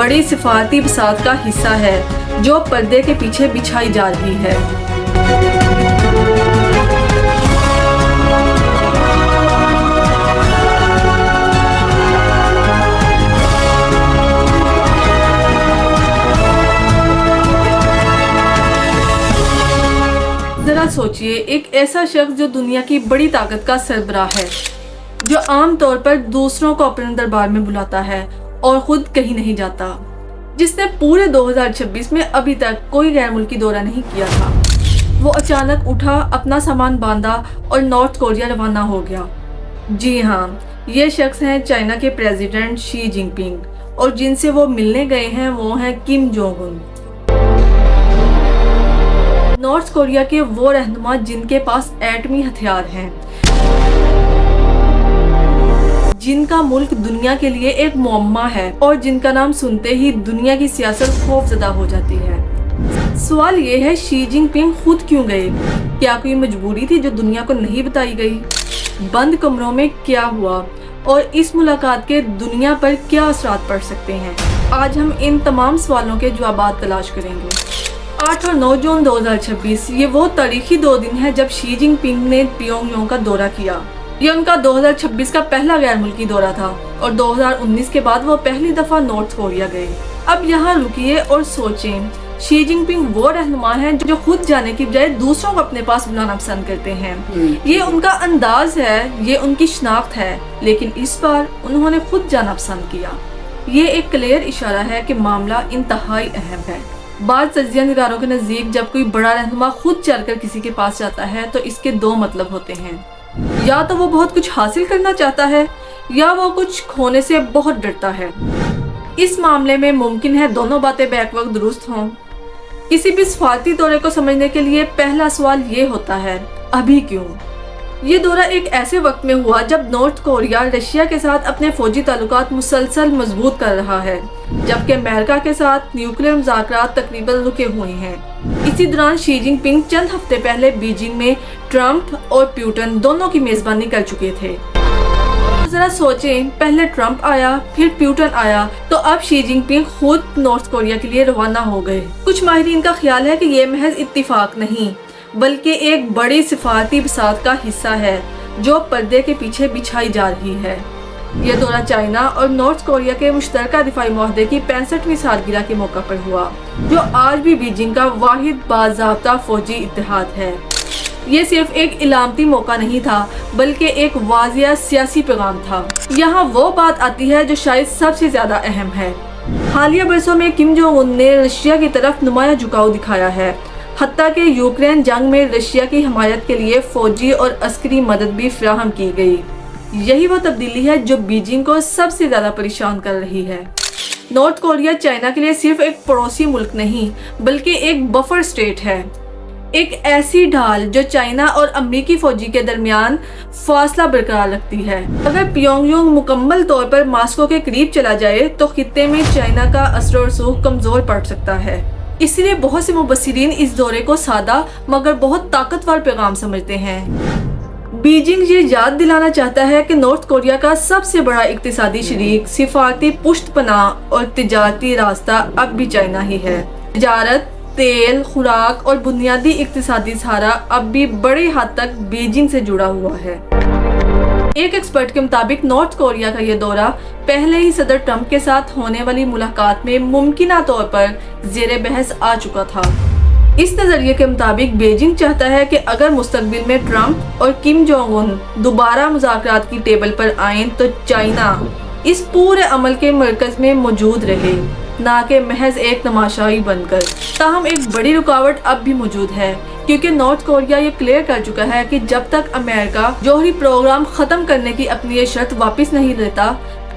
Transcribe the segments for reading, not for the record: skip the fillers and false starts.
बड़ी सिफारती बसात का हिस्सा है जो पर्दे के पीछे बिछाई जा रही है। जरा सोचिए, एक ऐसा शख्स जो दुनिया की बड़ी ताकत का सरबराह है, जो आम तौर पर दूसरों को अपने दरबार में बुलाता है और खुद कहीं नहीं जाता, जिसने पूरे 2026 में अभी तक कोई गैर मुल्की दौरा नहीं किया था, वो अचानक उठा, अपना सामान बांधा और नॉर्थ कोरिया रवाना हो गया। जी हाँ, ये शख्स हैं चाइना के प्रेसिडेंट शी जिनपिंग, और जिनसे वो मिलने गए हैं वो हैं Kim Jong Un. North Korea के वो रहनुमा जिनके पास एटमी हथियार हैं, जिनका मुल्क दुनिया के लिए एक मुअम्मा है और जिनका नाम सुनते ही दुनिया की सियासत खौफजदा हो जाती है। सवाल ये है, शी जिनपिंग खुद क्यों गए? क्या कोई मजबूरी थी जो दुनिया को नहीं बताई गई? बंद कमरों में क्या हुआ और इस मुलाकात के दुनिया पर क्या असरात पड़ सकते हैं? आज हम इन तमाम सवालों के जवाब तलाश करेंगे। 8 और 9 जून 2026 ये वो तारीखी 2 दिन है जब शी जिनपिंग ने पियोंगयांग का दौरा किया। ये उनका 2026 का पहला गैर मुल्की दौरा था और 2019 के बाद वो पहली दफा नॉर्थ कोरिया गए। अब यहाँ रुकिए और सोचें, शी जिनपिंग वो रहनुमा हैं जो खुद जाने की बजाय दूसरों को अपने पास बुलाना पसंद करते हैं। ये उनका अंदाज है, ये उनकी शनाख्त है, लेकिन इस बार उन्होंने खुद जाना पसंद किया। ये एक क्लियर इशारा है कि मामला इंतहाई अहम है। बाद तज्जिया निगारों के नज़दीक जब कोई बड़ा रहनुमा खुद चलकर किसी के पास जाता है तो इसके 2 मतलब होते हैं। या तो वो बहुत कुछ हासिल करना चाहता है या वो कुछ खोने से बहुत डरता है। इस मामले में मुमकिन है दोनों बातें बैक वक्त दुरुस्त हों। किसी भी सफारती दौरे को समझने के लिए पहला सवाल ये होता है, अभी क्यों? ये दौरा एक ऐसे वक्त में हुआ जब नॉर्थ कोरिया रशिया के साथ अपने फौजी ताल्लुकात मुसलसल मजबूत कर रहा है, जबकि अमेरिका के साथ न्यूक्लियर मुज़ाकरात तकरीबन रुके हुए हैं। इसी दौरान शी जिनपिंग चंद हफ्ते पहले बीजिंग में ट्रंप और पुतिन दोनों की मेज़बानी कर चुके थे। तो जरा सोचें, पहले ट्रंप आया, फिर पुतिन आया, तो अब शी जिनपिंग खुद नॉर्थ कोरिया के लिए रवाना हो गए। कुछ माहिरीन का ख्याल है कि ये महज इत्तिफाक नहीं बल्कि एक बड़ी सिफारती बसात का हिस्सा है जो पर्दे के पीछे बिछाई जा रही है। यह दौरा चाइना और नॉर्थ कोरिया के मुश्तरका दिफाई मुआहदे की 65वीं सालगिरह के मौका पर हुआ, जो आज भी बीजिंग का वाहिद बाज़ाब्ता फौजी इत्तेहाद है। ये सिर्फ एक इलामती मौका नहीं था बल्कि एक वाज़िया सियासी पैगाम था। यहाँ वो बात आती है जो शायद सबसे ज्यादा अहम है। हालिया बरसों में किम जोंग उन ने रशिया की तरफ नुमाया झुकाव दिखाया है, हत्ता कि यूक्रेन जंग में रशिया की हमायत के लिए फौजी और अस्करी मदद भी फराहम की गई। यही वो तब्दीली है जो बीजिंग को सबसे ज्यादा परेशान कर रही है। नॉर्थ कोरिया चाइना के लिए सिर्फ एक पड़ोसी मुल्क नहीं बल्कि एक बफर स्टेट है, एक ऐसी ढाल जो चाइना और अमेरिकी फौजी के दरमियान फासला बरकरार रखती है। अगर पियोंगयांग मुकम्मल तौर पर मास्को के करीब चला जाए तो खित्ते में चाइना का असर और रसूख कमजोर पड़ सकता है। इसलिए बहुत से मुबस्सिरीन इस दौरे को सादा मगर बहुत ताकतवर पैगाम समझते हैं। बीजिंग ये याद दिलाना चाहता है कि नॉर्थ कोरिया का सबसे बड़ा इक्तिसादी शरीक, सिफारती पुष्टपनाह और तिजारती रास्ता अब भी चाइना ही है। तिजारत, तेल, खुराक और बुनियादी इक्तिसादी सहारा अब भी बड़ी हद तक बीजिंग से जुड़ा हुआ है। एक एक्सपर्ट के मुताबिक नॉर्थ कोरिया का ये दौरा पहले ही सदर ट्रंप के साथ होने वाली मुलाकात में मुमकिना तौर पर ज़ेरे बहस आ चुका था। इस नज़रिए के मुताबिक बीजिंग चाहता है कि अगर मुस्तकबिल में ट्रंप और किम जोंग उन दोबारा मुज़ाकरात की टेबल पर आएं तो चाइना इस पूरे अमल के मरकज़ में मौजूद रहे, ना कि महज एक तमाशाई बनकर। ताहम एक बड़ी रुकावट अब भी मौजूद है क्योंकि नॉर्थ कोरिया ये क्लियर कर चुका है कि जब तक अमेरिका जौहरी प्रोग्राम ख़त्म करने की अपनी ये शर्त वापस नहीं लेता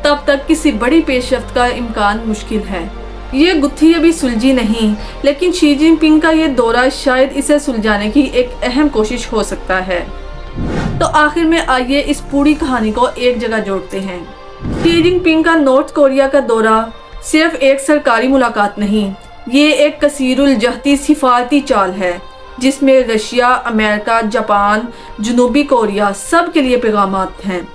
तब तक किसी बड़ी पेशरफ्त का इम्कान मुश्किल है। ये गुत्थी अभी सुलझी नहीं, लेकिन शी जिनपिंग का ये दौरा शायद इसे सुलझाने की एक अहम कोशिश हो सकता है। तो आखिर में आइए इस पूरी कहानी को एक जगह जोड़ते हैं। शी जिनपिंग का नॉर्थ कोरिया का दौरा सिर्फ एक सरकारी मुलाकात नहीं, ये एक कसीरुल जहती सिफारती चाल है जिसमें रशिया, अमेरिका, जापान, जनूबी कोरिया सब के लिए पैगामात हैं।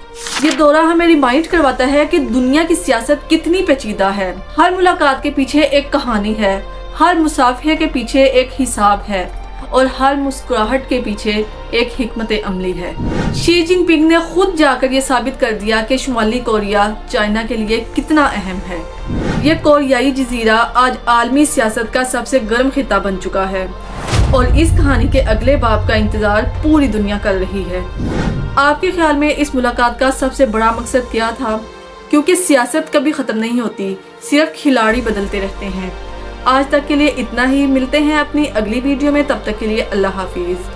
یہ دورہ ہمیں ریمائنڈ کرواتا ہے کہ دنیا کی سیاست کتنی پیچیدہ ہے۔ ہر ملاقات کے پیچھے ایک کہانی ہے، ہر مصافحے کے پیچھے ایک حساب ہے اور ہر مسکراہٹ کے پیچھے ایک حکمت عملی ہے۔ شی جن پنگ نے خود جا کر یہ ثابت کر دیا کہ شمالی کوریا چائنا کے لیے کتنا اہم ہے۔ یہ کوریائی جزیرہ آج عالمی سیاست کا سب سے گرم خطہ بن چکا ہے اور اس کہانی کے اگلے باب کا انتظار پوری دنیا کر رہی ہے۔ آپ کے خیال میں اس ملاقات کا سب سے بڑا مقصد کیا تھا؟ کیونکہ سیاست کبھی ختم نہیں ہوتی، صرف کھلاڑی بدلتے رہتے ہیں۔ آج تک کے لیے اتنا ہی، ملتے ہیں اپنی اگلی ویڈیو میں، تب تک کے لیے اللہ حافظ۔